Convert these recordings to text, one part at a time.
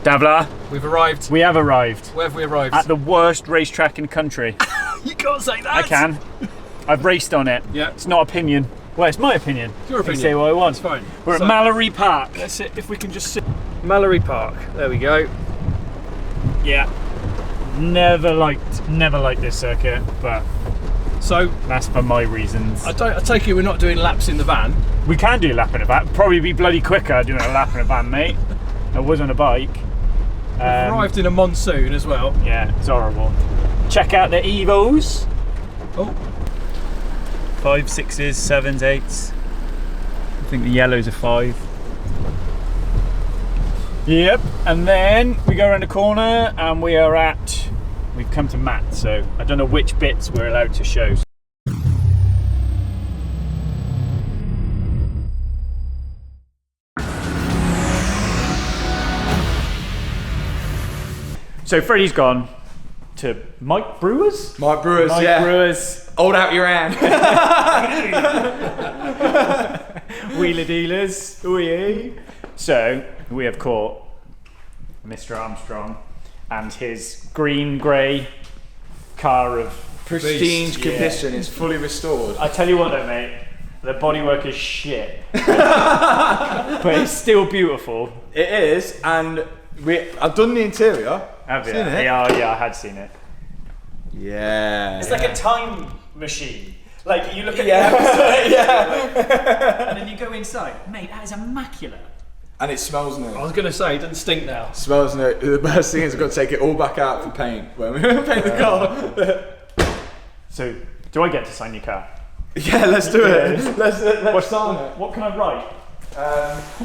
Davla, we've arrived. we have arrived. Where have we arrived? At the worst racetrack in the country. You can't say that. I can. I've raced on it. Yeah. It's not opinion. Well, it's my opinion. It's your opinion. I say what I want. It's fine. We're So, at Mallory Park. Let's see if we can just sit. Mallory Park. There we go. Yeah. Never liked this circuit, but So that's for my reasons. I take it we're not doing laps in the van. We can do a lap in a van. Probably be bloody quicker doing a lap in a van, mate. I was on a bike. We've arrived in a monsoon as well. Yeah, it's horrible. Check out the Evos. Oh. 5, 6s, 7s, 8s. I think the yellows are 5. Yep, and then we go around the corner and we've come to Matt, so I don't know which bits we're allowed to show. So Freddie's gone to Mike Brewers? Mike Brewers, Mike yeah. Brewers. Hold out your hand. Wheeler dealers. Ooh, yeah. So we have caught Mr. Armstrong and his green-grey car of Pristine beast. condition is fully restored. I tell you what though, mate, the bodywork is shit. But it's still beautiful. It is, and I've done the interior. Have you? Seen it? Yeah, I had seen it. Yeah. It's like a time machine. Like you look at Yeah. the outside, Yeah. and then you go inside. Mate, that is immaculate. And it smells new. I was going to say, it doesn't stink now. Smells new. The best thing is I've got to take it all back out for paint when we paint the car. So, do I get to sign your car? Yeah, let's do it. Let's What, sign it. what can I write?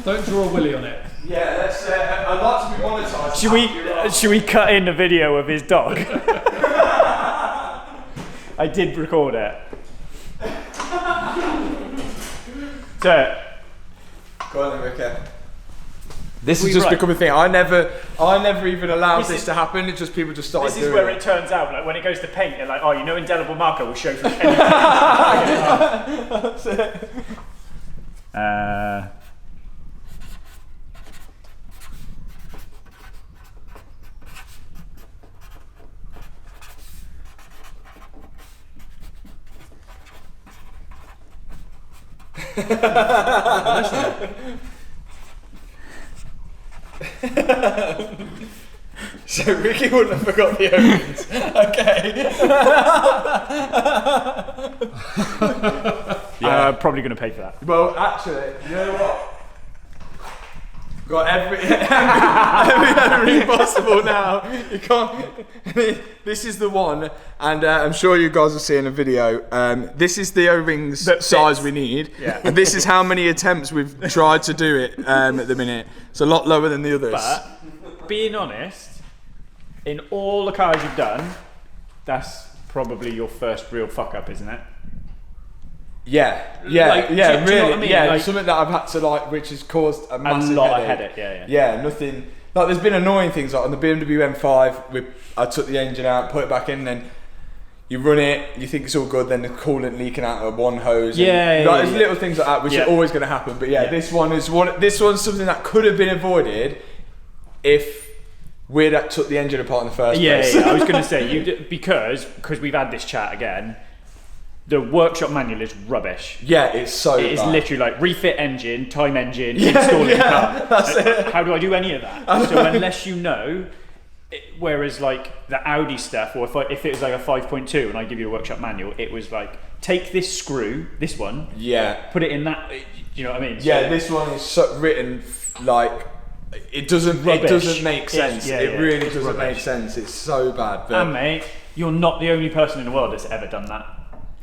Don't draw a willy on it. Yeah, let's. I'd like to be monetised. Should we cut in the video of his dog? I did record it. So, Go on then, Ricky. This has We just right. become a thing. I never even allowed this to happen. It's just people just started this is doing where it. it turns out, like when it goes to paint, they're like, oh, you know indelible marker will show through anything. That's it. So Ricky wouldn't have forgot the omens. Okay. Yeah, I'm probably going to pay for that. Well, actually, you know what? Got every possible now. You can't. This is the one, and I'm sure you guys will see in a video. This is the O-rings size we need, Yeah. and this is how many attempts we've tried to do it at the minute. It's a lot lower than the others. But, being honest, in all the cars you've done, that's probably your first real fuck up, isn't it? Yeah, Like, do you know what really, I mean? yeah. Like- Something that I've had to which has caused a massive lot of headache. headache, Yeah, nothing. Like, there's been annoying things like on the BMW M5. I took the engine out, put it back in, then you run it. You think it's all good, then the coolant leaking out of one hose. There's little things like that which are always going to happen. But this one is one. This one's something that could have been avoided if we'd took the engine apart in the first place. Yeah. I was going to say because we've had this chat again. The workshop manual is rubbish. Yeah, it's so It is bad. literally like refit engine, time engine, installing car. That's it. How do I do any of that? So unless you know, whereas like the Audi stuff, or if it was like a 5.2 and I give you a workshop manual, it was like, take this screw, this one, put it in that, you know what I mean? Yeah, this one is written like it doesn't make sense. It really doesn't make sense. It's so bad. But And mate, you're not the only person in the world that's ever done that.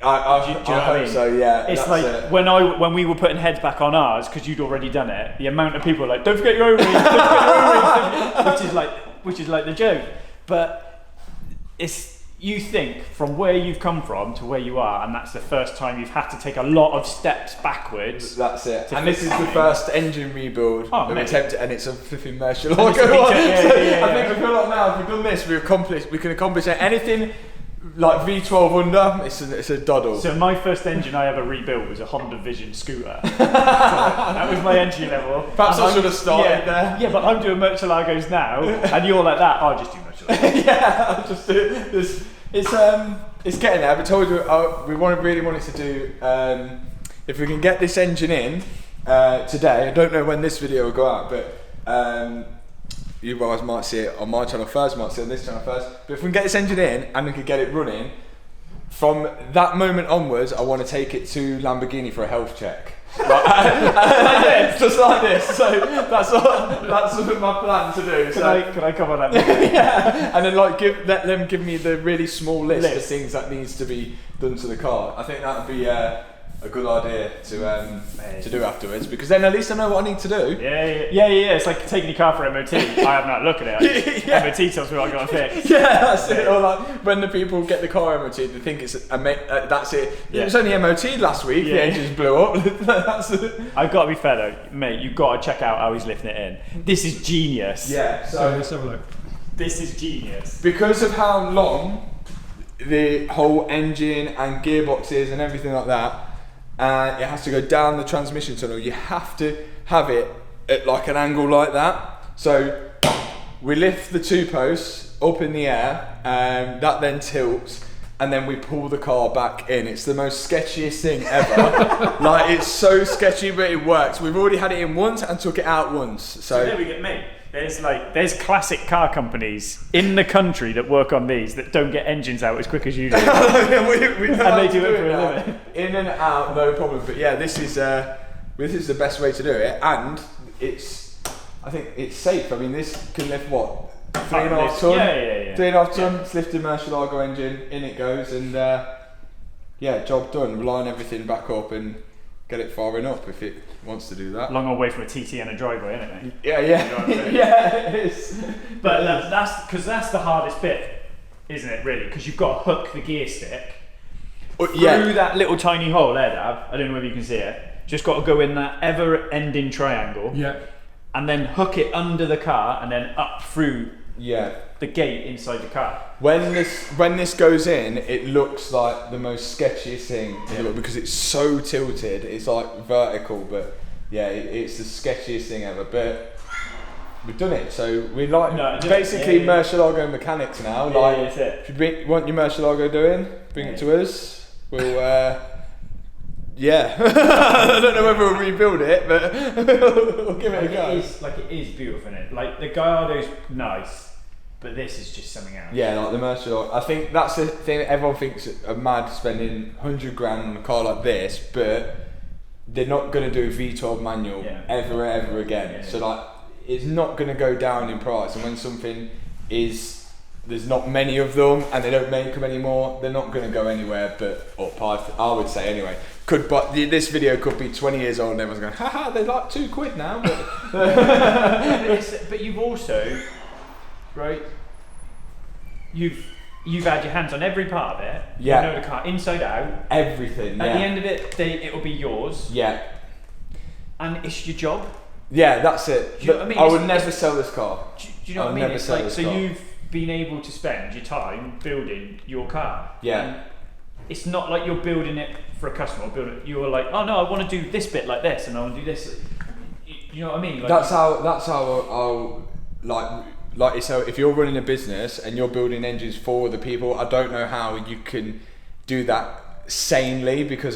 I Do you know what I hope mean? so. Yeah, It's that's like it. when we were putting heads back on ours because you'd already done it. The amount of people are like, "Don't forget your O-rings," don't forget your O-rings, which is like the joke. But it's you think from where you've come from to where you are, and that's the first time you've had to take a lot of steps backwards. That's it. to And this fix is the something. first engine rebuild Oh, we've mate. attempted, and it's a flipping Murcielago And it's a one. feature, So yeah. I think I feel like now if we've done this, we can accomplish anything like V12 under, it's a doddle. So my first engine I ever rebuilt was a Honda Vision scooter. So that was my entry level. Perhaps I should have started there. Yeah, but I'm doing Murcielagos now, and you're like that. I'll just do Murcielagos. Yeah, I'll just do this. It's getting there. But told you we really wanted to do. If we can get this engine in today, I don't know when this video will go out, but you guys might see it on my channel first, might see it on this channel first. But if we can get this engine in and we can get it running, from that moment onwards, I want to take it to Lamborghini for a health check. Like, just like this. So that's my plan to do. Can I come on that? Yeah, and then like let them give me the really small list of things that needs to be done to the car. I think that would be a good idea to do afterwards, because then at least I know what I need to do. Yeah. It's like taking your car for MOT. I have not looked at it. MOT tells me what I've got to fix. Yeah, that's it. Or like when the people get the car MOT, they think it's that's it. Yeah. It was only MOT last week. The engines blew up. That's it. I've got to be fair though, mate. You've got to check out how he's lifting it in. This is genius. Yeah. So let's have a look. This is genius because of how long the whole engine and gearbox is and everything like that. And it has to go down the transmission tunnel. You have to have it at like an angle like that. So we lift the two posts up in the air, that then tilts, and then we pull the car back in. It's the most sketchiest thing ever. Like, it's so sketchy, but it works. We've already had it in once and took it out once. So there we get me. There's classic car companies in the country that work on these that don't get engines out as quick as you do. we know and they do it for a living. In and out, no problem. But yeah, this is the best way to do it, and I think it's safe. I mean, this can lift what, 3.5 ton? Yeah. 3.5 ton. It's lifted Murcielago engine. In it goes, and job done. Line everything back up and get it firing up if it wants to do that. Long old way from a TT and a driveway, isn't it, mate? Yeah. You know what I mean? Yeah, it is. But that's the hardest bit, isn't it? Really, because you've got to hook the gear stick through that little tiny hole there, Dav. I don't know whether you can see it. Just got to go in that ever-ending triangle. Yeah. And then hook it under the car and then up through the gate inside the car. When this goes in, it looks like the most sketchiest thing because it's so tilted. It's like vertical, but yeah, it's the sketchiest thing ever. But we've done it, so we're like Murcielago mechanics now. That's it. If you want your Murcielago doing, bring it to us. We'll I don't know whether we'll rebuild it, but we'll give it a go. It is beautiful, isn't it? Like the Gallardo's nice, but this is just something else. Yeah, like the Murcielago. I think that's the thing that everyone thinks are mad spending 100 grand on a car like this, but they're not going to do a V12 manual ever again. Yeah. So like, it's not going to go down in price. And when something is, there's not many of them and they don't make them anymore, they're not going to go anywhere but up. I would say anyway. But this video could be 20 years old and everyone's going, haha, they're like £2 now. But you've also, right, you've had your hands on every part of it. Yeah. You know the car inside out. Everything, At the end of it, it'll be yours. Yeah. And it's your job. Yeah, that's it. Do you know what I mean? I would never sell this car. Do you know what I mean? It's like, so you've been able to spend your time building your car. Yeah. And it's not like you're building it for a customer. You're like, oh no, I want to do this bit like this, and I want to do this. You know what I mean? Like, that's how I'll like. So if you're running a business and you're building engines for other people, I don't know how you can do that sanely, because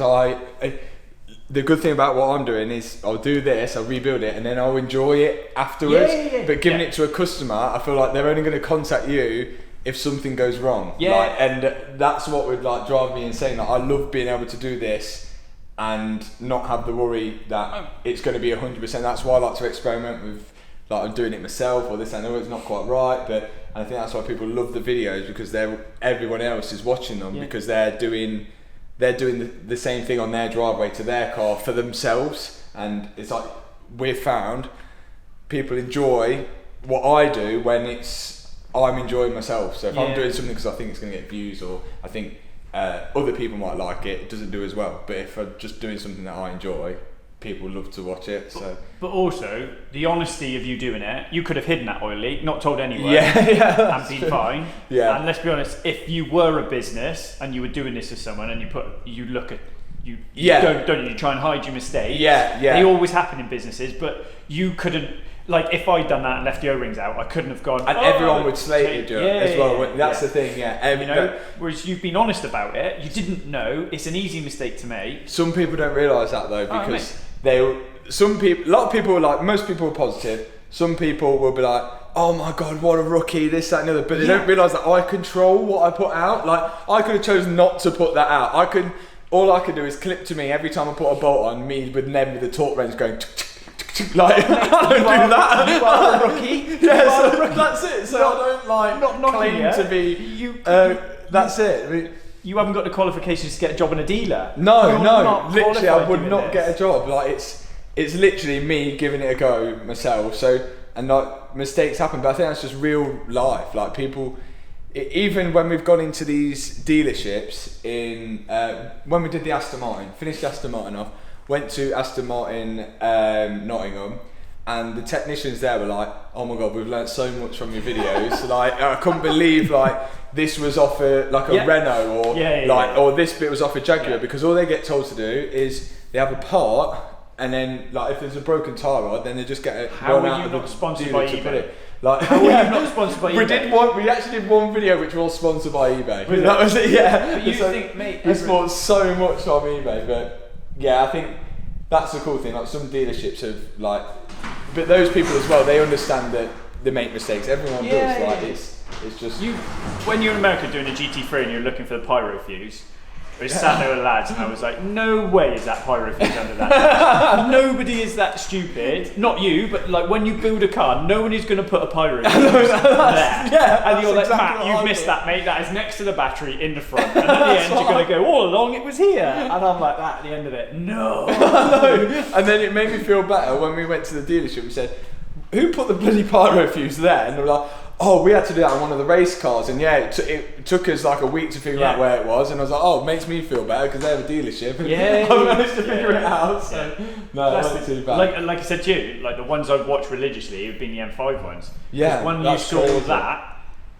the good thing about what I'm doing is I'll do this, I'll rebuild it, and then I'll enjoy it afterwards. Yeah. But giving it to a customer, I feel like they're only going to contact you if something goes wrong. Yeah. And that's what would drive me insane. Like, I love being able to do this and not have the worry that it's going to be 100%. That's why I like to experiment with, like, I'm doing it myself, or this, I know it's not quite right, but I think that's why people love the videos, because everyone else is watching them, because they're doing the same thing on their driveway to their car for themselves. And it's like, we've found people enjoy what I do when I'm enjoying myself. So if I'm doing something because I think it's going to get views, or I think other people might like it, it doesn't do as well. But if I'm just doing something that I enjoy, people love to watch it. So, but also the honesty of you doing it, you could have hidden that oil leak, not told anyone, and been fine. Yeah. And let's be honest, if you were a business and you were doing this to someone and you don't you try and hide your mistakes. Yeah. They always happen in businesses, but you couldn't. Like if I'd done that and left the O-rings out, I couldn't have gone. And everyone would slate you as well. That's the thing, whereas you've been honest about it, you didn't know. It's an easy mistake to make. Some people don't realise that though, because a lot of people are like, most people are positive. Some people will be like, oh my god, what a rookie, this, that and the other. But they don't realise that I control what I put out. Like I could have chosen not to put that out. All I could do is clip to me every time I put a bolt on, me with Ned with the torque wrench going like, I don't do that. You are a rookie. That's it. So I don't claim to be. That's it. I mean, you haven't got the qualifications to get a job in a dealer. No. Literally, I would not get a job. Like it's literally me giving it a go myself. So and like mistakes happen, but I think that's just real life. Like people, even when we've gone into these dealerships when we did the Aston Martin, finished the Aston Martin off. Went to Aston Martin, Nottingham, and the technicians there were like, "Oh my god, we've learnt so much from your videos." Like, I couldn't believe this was off a Renault or this bit was off a Jaguar, because all they get told to do is they have a part, and then if there's a broken tyre rod, then they just get it. How are you not sponsored by eBay? How are you not sponsored by eBay? We actually did one video which was sponsored by eBay. Really? That was it. Yeah. But you think, mate, we bought so much from eBay, but. Yeah, I think that's the cool thing. Like some dealerships have but those people as well, they understand that they make mistakes. Everyone does. It's just when you're in America doing a GT3 and you're looking for the pyro fuse. I was sat there with lads and I was like, no way is that pyro fuse under that. Nobody is that stupid. Not you, but when you build a car, no one is going to put a pyro fuse there. Yeah, and you're like, Matt, you've missed that, mate. That is next to the battery in the front. And at the end, you're going to go, all along it was here. And I'm like, that at the end of it, no. And then it made me feel better when we went to the dealership. We said, who put the bloody pyro fuse there? And they were like, oh, we had to do that on one of the race cars, and it took us a week to figure out where it was, and I was like, oh, it makes me feel better because they have a dealership. I managed to figure it out. So no, that wasn't too bad. Like I said to you, the ones I've watched religiously have been the M5 ones. Yeah, when I saw that,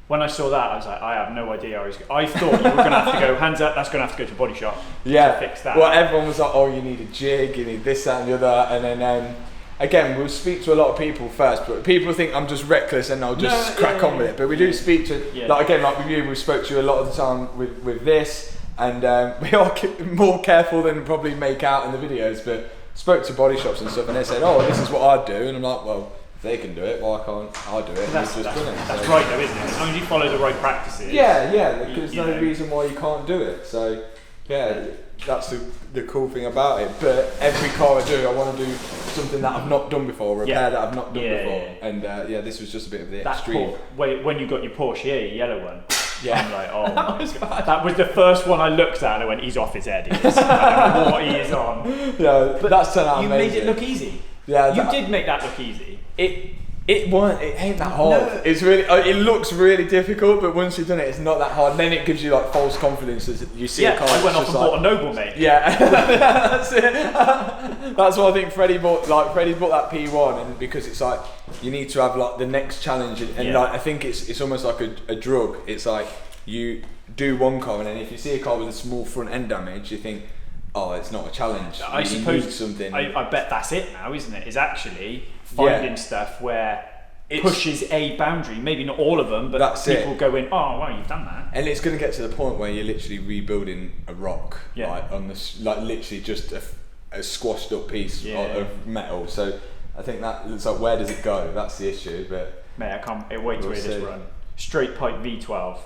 I was like, I have no idea. I thought you were going to have to go hands up. That's going to have to go to body shop to fix that. Well, everyone was like, oh, you need a jig, you need this, that, and the other, and then. Again, we'll speak to a lot of people first, but people think I'm just reckless and I'll just crack on with it. But we do speak to, with you, we spoke to you a lot of the time with this, and we are more careful than probably make out in the videos, but spoke to body shops and stuff, and they said, oh, this is what I'd do, and I'm like, well, if they can do it, why can't I do it? That's right though, isn't it? As long as you follow the right practices. Yeah, there's no reason why you can't do it. So, yeah, that's the cool thing about it. But every car I do, I want to do something that I've not done before, repair that I've not done before. And this was just a bit of the extreme. When you got your Porsche here, your yellow one, I'm like, oh, that was the first one I looked at and I went, he's off his head. I don't know what he is on. Yeah, but that's turned out amazing. You made it look easy. Yeah, you did make that look easy. It ain't that hard. No. It's really. It looks really difficult, but once you've done it, it's not that hard. And then it gives you false confidence as you see a car. I went off and bought a Noble, mate. Yeah, that's it. That's why I think Freddie bought that P1, and because it's you need to have the next challenge, and I think it's almost like a drug. It's you do one car, and then if you see a car with a small front end damage, you think, oh, it's not a challenge. I suppose something. I bet that's it now, isn't it? Is actually finding stuff where it pushes a boundary. Maybe not all of them, but people go in, oh wow, you've done that. And it's going to get to the point where you're literally rebuilding a rock, on this, literally just a squashed up piece of metal. So I think that it's where does it go? That's the issue. But mate, I can't wait to hear this run. Straight pipe V12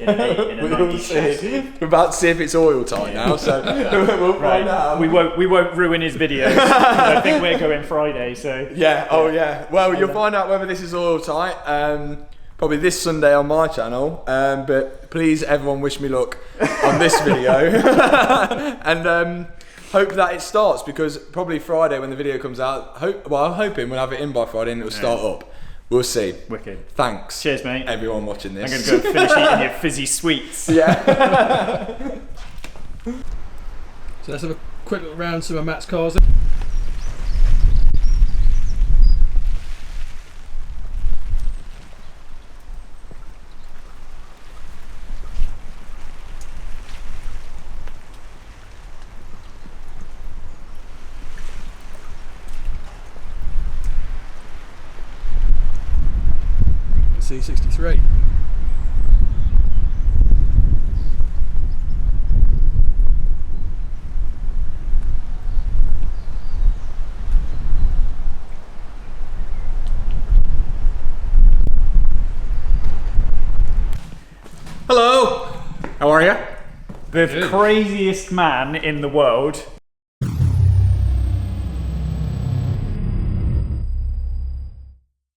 in a 90 chassis. We're about to see if it's oil tight now, so we'll find out. We won't ruin his videos. I think we're going Friday, so Well, you'll find out whether this is oil tight. Probably this Sunday on my channel. But please, everyone, wish me luck on this video, and hope that it starts, because probably Friday when the video comes out. I'm hoping we'll have it in by Friday and it'll start up. We'll see. Wicked. Thanks. Cheers, mate. Everyone watching this. I'm going to go finish eating your fizzy sweets. Yeah. So let's have a quick look around some of Matt's cars. 62, 63. Hello. How are you? The craziest man in the world